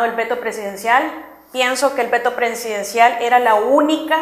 el veto presidencial. Pienso que el veto presidencial era la única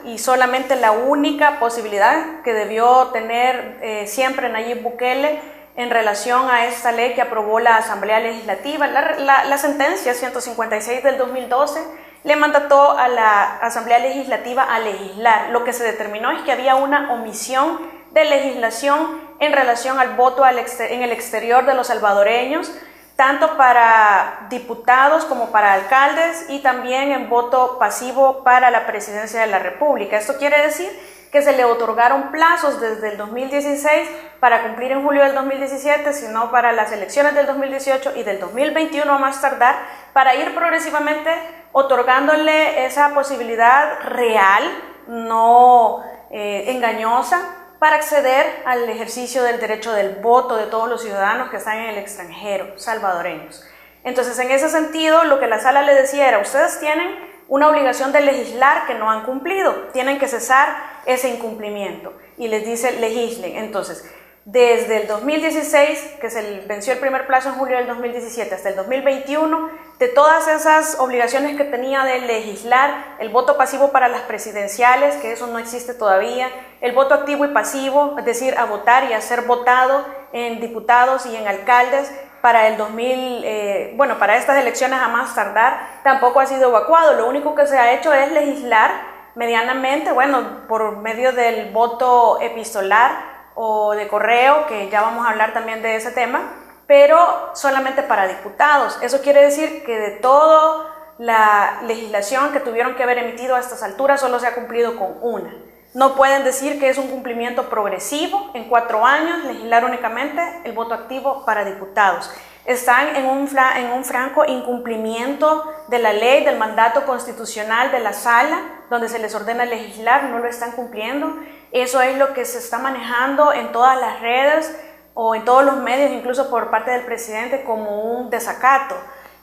y solamente la única posibilidad que debió tener siempre Nayib Bukele en relación a esta ley que aprobó la Asamblea Legislativa. La sentencia 156 del 2012 le mandató a la Asamblea Legislativa a legislar. Lo que se determinó es que había una omisión de legislación en relación al voto en el exterior de los salvadoreños, tanto para diputados como para alcaldes, y también en voto pasivo para la presidencia de la República. Esto quiere decir que se le otorgaron plazos desde el 2016 para cumplir en julio del 2017, sino para las elecciones del 2018 y del 2021 a más tardar, para ir progresivamente otorgándole esa posibilidad real, no engañosa, para acceder al ejercicio del derecho del voto de todos los ciudadanos que están en el extranjero, salvadoreños. Entonces, en ese sentido, lo que la sala le decía era: ustedes tienen una obligación de legislar que no han cumplido, tienen que cesar ese incumplimiento, y les dice legislen. Entonces, desde el 2016, que se venció el primer plazo en julio del 2017, hasta el 2021, de todas esas obligaciones que tenía de legislar, el voto pasivo para las presidenciales, que eso no existe todavía, el voto activo y pasivo, es decir, a votar y a ser votado en diputados y en alcaldes para el para estas elecciones a más tardar, tampoco ha sido evacuado. Lo único que se ha hecho es legislar medianamente, por medio del voto epistolar o de correo, que ya vamos a hablar también de ese tema, pero solamente para diputados. Eso quiere decir que de toda la legislación que tuvieron que haber emitido a estas alturas, solo se ha cumplido con una. No pueden decir que es un cumplimiento progresivo en 4 años, legislar únicamente el voto activo para diputados. Están en un franco incumplimiento de la ley, del mandato constitucional de la sala, donde se les ordena legislar, no lo están cumpliendo. Eso es lo que se está manejando en todas las redes o en todos los medios, incluso por parte del presidente, como un desacato,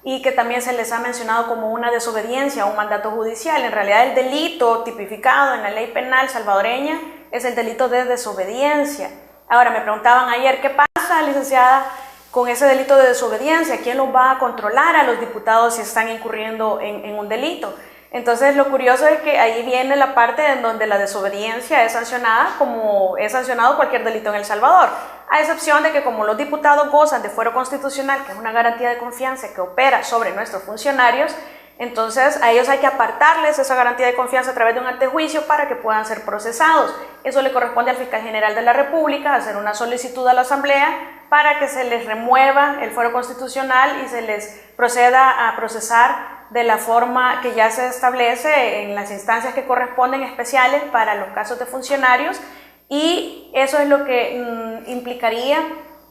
y que también se les ha mencionado como una desobediencia a un mandato judicial. En realidad, el delito tipificado en la ley penal salvadoreña es el delito de desobediencia. Ahora, me preguntaban ayer, ¿qué pasa, licenciada, con ese delito de desobediencia? ¿Quién los va a controlar a los diputados si están incurriendo en un delito? Entonces, lo curioso es que ahí viene la parte en donde la desobediencia es sancionada como es sancionado cualquier delito en El Salvador, a excepción de que, como los diputados gozan de fuero constitucional, que es una garantía de confianza que opera sobre nuestros funcionarios, entonces a ellos hay que apartarles esa garantía de confianza a través de un antejuicio para que puedan ser procesados. Eso le corresponde al fiscal general de la República hacer una solicitud a la Asamblea para que se les remueva el fuero constitucional y se les proceda a procesar de la forma que ya se establece en las instancias que corresponden especiales para los casos de funcionarios. Y eso es lo que implicaría,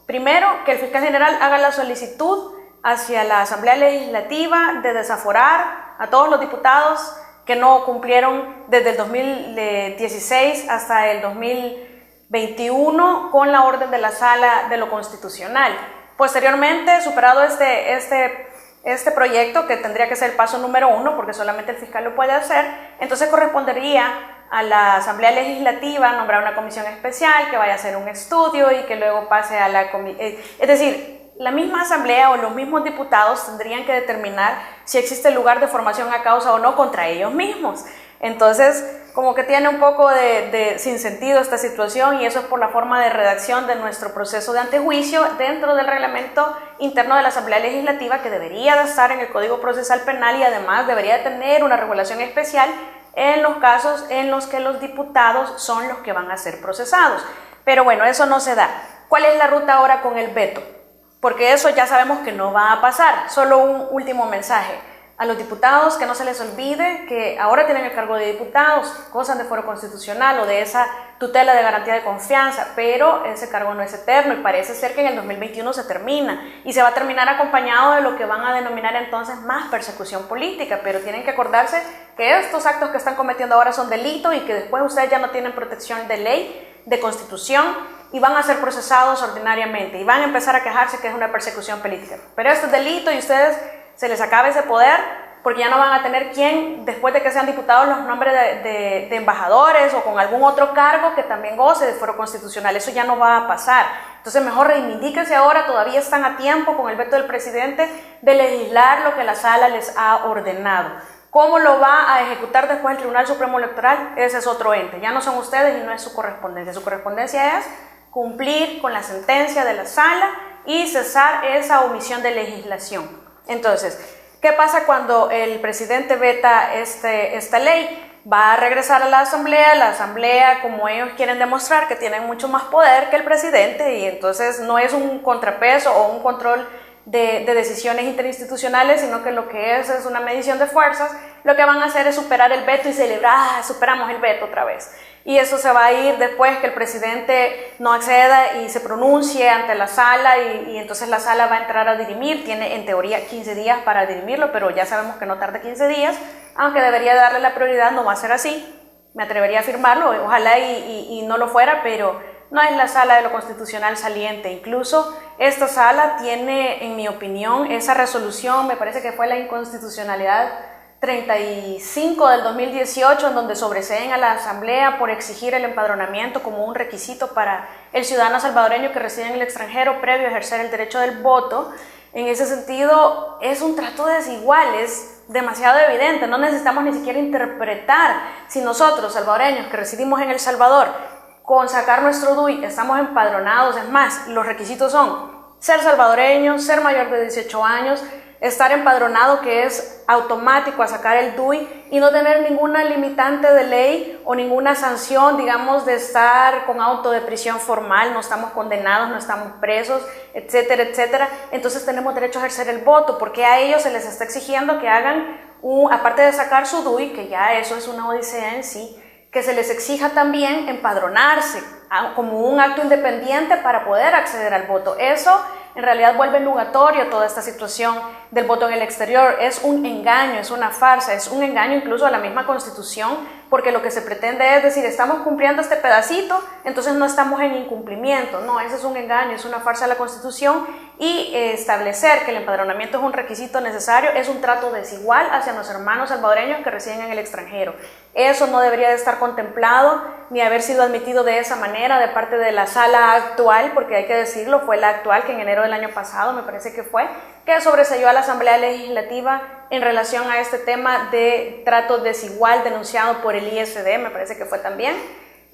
primero, que el fiscal general haga la solicitud hacia la Asamblea Legislativa de desaforar a todos los diputados que no cumplieron desde el 2016 hasta el 2021 con la orden de la Sala de lo Constitucional. Posteriormente, superado este proyecto, que tendría que ser el paso número 1, porque solamente el fiscal lo puede hacer, entonces correspondería a la Asamblea Legislativa nombrar una comisión especial que vaya a hacer un estudio y que luego pase a la comisión. Es decir, la misma Asamblea o los mismos diputados tendrían que determinar si existe lugar de formación a causa o no contra ellos mismos. Entonces, como que tiene un poco de sinsentido esta situación, y eso es por la forma de redacción de nuestro proceso de antejuicio dentro del reglamento interno de la Asamblea Legislativa, que debería de estar en el Código Procesal Penal, y además debería de tener una regulación especial en los casos en los que los diputados son los que van a ser procesados. Pero bueno, eso no se da. ¿Cuál es la ruta ahora con el veto? Porque eso ya sabemos que no va a pasar. Solo un último mensaje a los diputados: que no se les olvide que ahora tienen el cargo de diputados, gozan de fuero constitucional o de esa tutela de garantía de confianza, pero ese cargo no es eterno y parece ser que en el 2021 se termina, y se va a terminar acompañado de lo que van a denominar entonces más persecución política. Pero tienen que acordarse que estos actos que están cometiendo ahora son delitos y que después ustedes ya no tienen protección de ley, de constitución, y van a ser procesados ordinariamente y van a empezar a quejarse que es una persecución política. Pero esto es delito y ustedes se les acaba ese poder, porque ya no van a tener quien, después de que sean diputados, los nombres de embajadores o con algún otro cargo que también goce de fuero constitucional. Eso ya no va a pasar. Entonces mejor reivindíquense ahora, todavía están a tiempo con el veto del presidente de legislar lo que la sala les ha ordenado. ¿Cómo lo va a ejecutar después el Tribunal Supremo Electoral? Ese es otro ente, ya no son ustedes y no es su correspondencia. Su correspondencia es cumplir con la sentencia de la sala y cesar esa omisión de legislación. Entonces, ¿qué pasa cuando el presidente veta esta ley? Va a regresar a la asamblea, como ellos quieren demostrar que tienen mucho más poder que el presidente, y entonces no es un contrapeso o un control de decisiones interinstitucionales, sino que lo que es una medición de fuerzas. Lo que van a hacer es superar el veto y celebrar, superamos el veto otra vez. Y eso se va a ir después que el presidente no acceda y se pronuncie ante la sala, y entonces la sala va a entrar a dirimir. Tiene en teoría 15 días para dirimirlo, pero ya sabemos que no tarda 15 días, aunque debería darle la prioridad. No va a ser así, me atrevería a afirmarlo, ojalá y no lo fuera, pero no es la sala de lo constitucional saliente. Incluso esta sala tiene, en mi opinión, esa resolución, me parece que fue la inconstitucionalidad 35 del 2018, en donde sobreseen a la asamblea por exigir el empadronamiento como un requisito para el ciudadano salvadoreño que reside en el extranjero previo a ejercer el derecho del voto. En ese sentido, es un trato desigual, es demasiado evidente, no necesitamos ni siquiera interpretar. Si nosotros, salvadoreños que residimos en El Salvador, con sacar nuestro DUI estamos empadronados, es más, los requisitos son ser salvadoreño, ser mayor de 18 años, estar empadronado, que es automático a sacar el DUI, y no tener ninguna limitante de ley o ninguna sanción, digamos, de estar con auto de prisión formal, no estamos condenados, no estamos presos, etcétera, etcétera. Entonces tenemos derecho a ejercer el voto, porque a ellos se les está exigiendo que hagan, aparte de sacar su DUI, que ya eso es una odisea en sí, que se les exija también empadronarse como un acto independiente para poder acceder al voto. Eso en realidad vuelve nugatorio toda esta situación del voto en el exterior. Es un engaño, es una farsa, es un engaño incluso a la misma Constitución, porque lo que se pretende es decir, estamos cumpliendo este pedacito, entonces no estamos en incumplimiento. No, ese es un engaño, es una farsa a la Constitución, y establecer que el empadronamiento es un requisito necesario es un trato desigual hacia nuestros hermanos salvadoreños que residen en el extranjero. Eso no debería de estar contemplado ni haber sido admitido de esa manera de parte de la sala actual, porque hay que decirlo, fue la actual que en enero del año pasado, me parece que fue, que sobreseyó a la Asamblea Legislativa en relación a este tema de trato desigual denunciado por el ISD, me parece que fue también.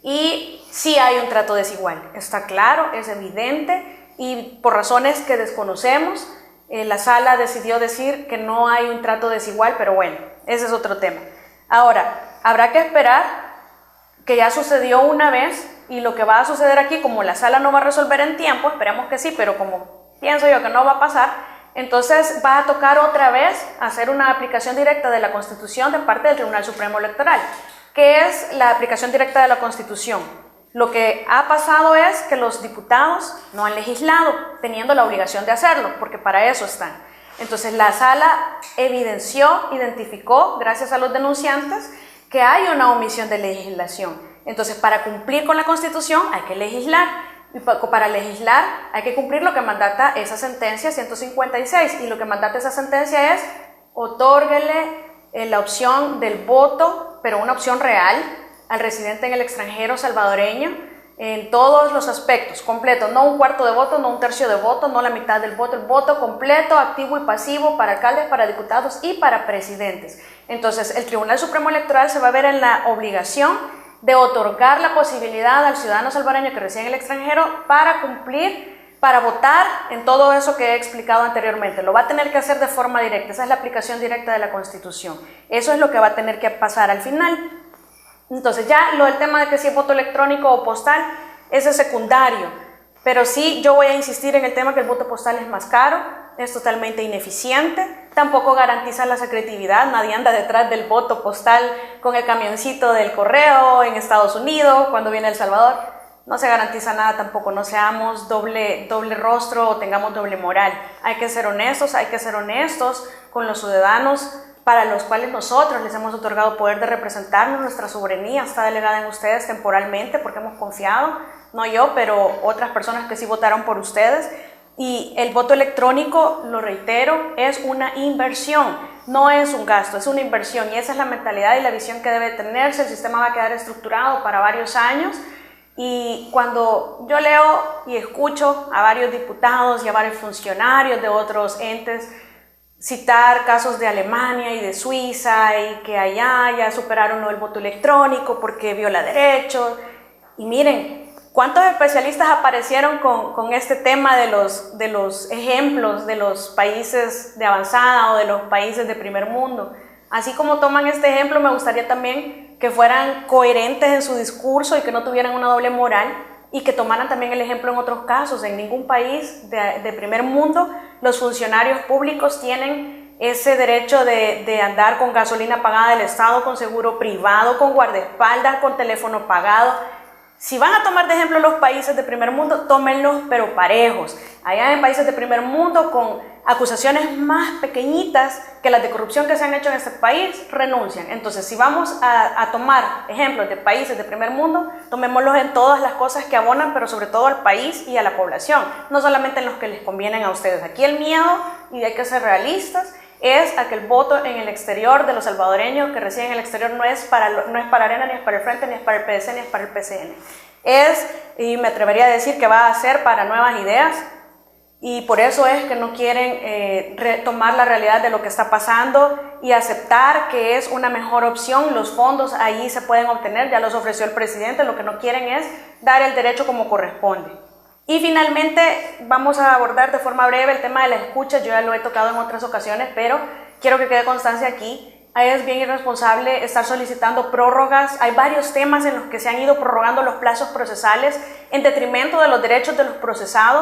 Y sí hay un trato desigual, está claro, es evidente, y por razones que desconocemos, la sala decidió decir que no hay un trato desigual, pero bueno, ese es otro tema. Ahora, habrá que esperar, que ya sucedió una vez, y lo que va a suceder aquí, como la sala no va a resolver en tiempo, esperemos que sí, pero como pienso yo que no va a pasar, entonces va a tocar otra vez hacer una aplicación directa de la Constitución de parte del Tribunal Supremo Electoral. ¿Qué es la aplicación directa de la Constitución? Lo que ha pasado es que los diputados no han legislado, teniendo la obligación de hacerlo, porque para eso están. Entonces la sala identificó, gracias a los denunciantes, que hay una omisión de legislación. Entonces, para cumplir con la Constitución hay que legislar, y para legislar hay que cumplir lo que mandata esa sentencia 156, y lo que mandata esa sentencia es otórguele la opción del voto, pero una opción real, al residente en el extranjero salvadoreño, en todos los aspectos, completo, no un cuarto de voto, no un tercio de voto, no la mitad del voto, el voto completo, activo y pasivo para alcaldes, para diputados y para presidentes. Entonces, el Tribunal Supremo Electoral se va a ver en la obligación de otorgar la posibilidad al ciudadano salvadoreño que reside en el extranjero para cumplir, para votar en todo eso que he explicado anteriormente. Lo va a tener que hacer de forma directa, esa es la aplicación directa de la Constitución. Eso es lo que va a tener que pasar al final. Entonces ya lo del tema de que si es voto electrónico o postal, ese es secundario, pero sí yo voy a insistir en el tema que el voto postal es más caro, es totalmente ineficiente, tampoco garantiza la secretividad, nadie anda detrás del voto postal con el camioncito del correo en Estados Unidos cuando viene El Salvador, no se garantiza nada tampoco, no seamos doble rostro o tengamos doble moral, hay que ser honestos con los ciudadanos para los cuales nosotros les hemos otorgado poder de representarnos. Nuestra soberanía está delegada en ustedes temporalmente porque hemos confiado, no yo, pero otras personas que sí votaron por ustedes. Y el voto electrónico, lo reitero, es una inversión. no es un gasto, es una inversión, y esa es la mentalidad y la visión que debe tenerse. El sistema va a quedar estructurado para varios años, y cuando yo leo y escucho a varios diputados y a varios funcionarios de otros entes citar casos de Alemania y de Suiza, y que allá ya superaron el voto electrónico porque viola derechos, y miren, ¿cuántos especialistas aparecieron con este tema de los ejemplos de los países de avanzada o de los países de primer mundo? Así como toman este ejemplo, me gustaría también que fueran coherentes en su discurso y que no tuvieran una doble moral, y que tomaran también el ejemplo en otros casos. En ningún país de primer mundo los funcionarios públicos tienen ese derecho de andar con gasolina pagada del Estado, con seguro privado, con guardaespaldas, con teléfono pagado. Si van a tomar de ejemplo los países de primer mundo, tómenlos pero parejos. Allá en países de primer mundo, con acusaciones más pequeñitas que las de corrupción que se han hecho en este país, renuncian. Entonces, si vamos a tomar ejemplos de países de primer mundo, tomémoslos en todas las cosas que abonan, pero sobre todo al país y a la población, no solamente en los que les convienen a ustedes. Aquí el miedo, y hay que ser realistas, es a que el voto en el exterior de los salvadoreños que residen en el exterior no es para Arena, ni es para el Frente, ni es para el PDC, ni es para el PCN. Y me atrevería a decir que va a ser para Nuevas Ideas, y por eso es que no quieren retomar la realidad de lo que está pasando y aceptar que es una mejor opción. Los fondos ahí se pueden obtener, ya los ofreció el presidente, lo que no quieren es dar el derecho como corresponde. Y finalmente vamos a abordar de forma breve el tema de la escucha. Yo ya lo he tocado en otras ocasiones, pero quiero que quede constancia aquí. Es bien irresponsable estar solicitando prórrogas. Hay varios temas en los que se han ido prorrogando los plazos procesales en detrimento de los derechos de los procesados.